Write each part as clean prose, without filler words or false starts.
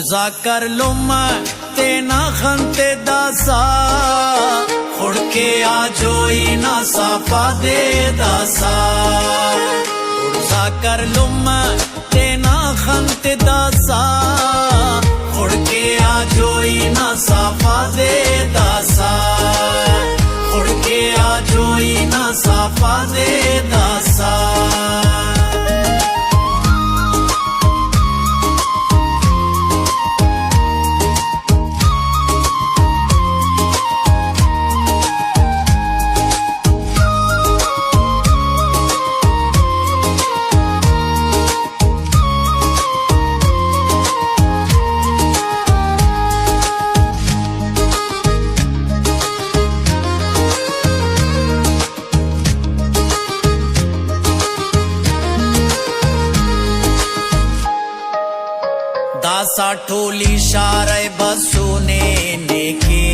उर्जा कर लुम तेना खंते दासा खुड़ के आ जोई ना साफा दे दासा उर्जा कर लुम तेना खंते दासा खुड़ के आ जोई ना साफा दे दासा खुड़ के आ जोई ना साफा दे दासा दासा ठोली शारे बसोने नेके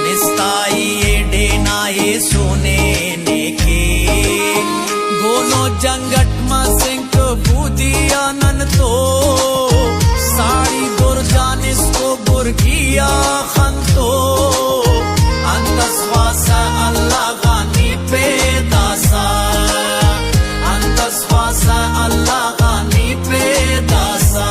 निस्ताई एडे नाये सोने नेके गोनो जंगट मा सिंक बूदिया नन तो साड़ी गुरजानिस को बुरगिया खंतो अंतस्वासा अल्लाह गानी पे दासा अंतस्वासा अल्लाह गानी पे दासा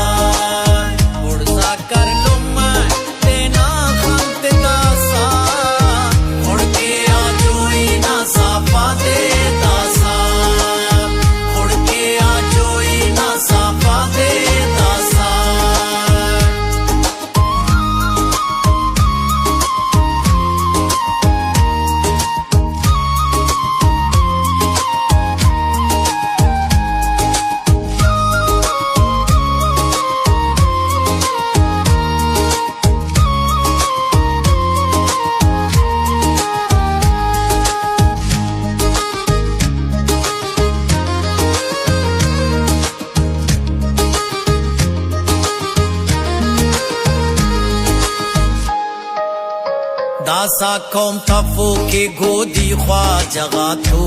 दासा कौम तफो के गोदी ख्वा जगा तो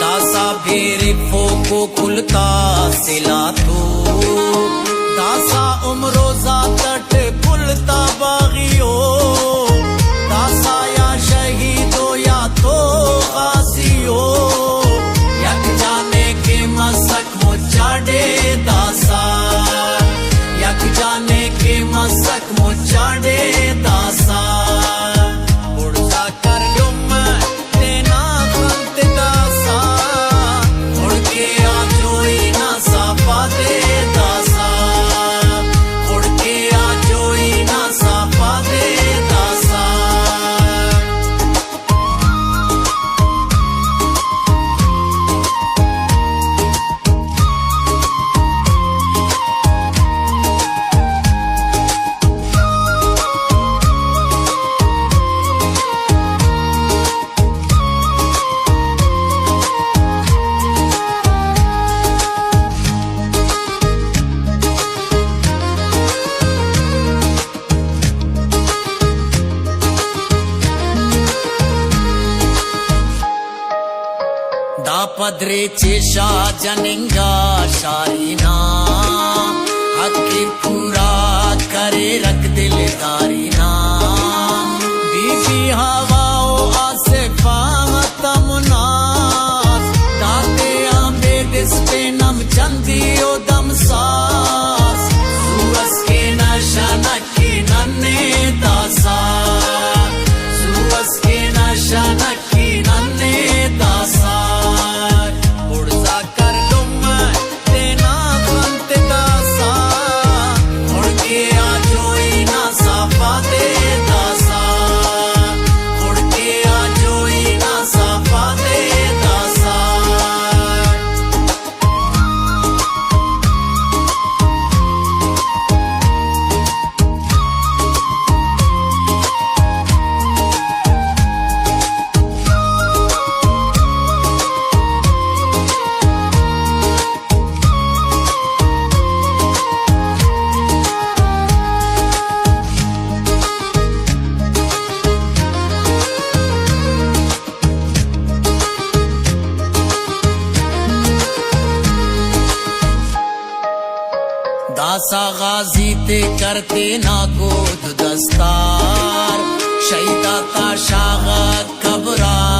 दासा बेरे फो को खुलता सिला तो दासा उम्रोजा तट खुलता बागियो दासा या शहीदो या तो गाजियो यक जाने के मसक मुचाडे दासा यक जाने के मसक मुचाडे दासा पदरे चेशा जनिंगा शारीना हकी पूरा करे रख दिलदारीना बीबी हवाओ आसे तमनास दाते आंबे दिस पे नम चंदियो दम सास सुअस के नशा नकी नन्ने दासा सुअस के नशा नकी नन्ने दासा गाजी ते करते नागोद दस्तार शहीदा का शागत कबरा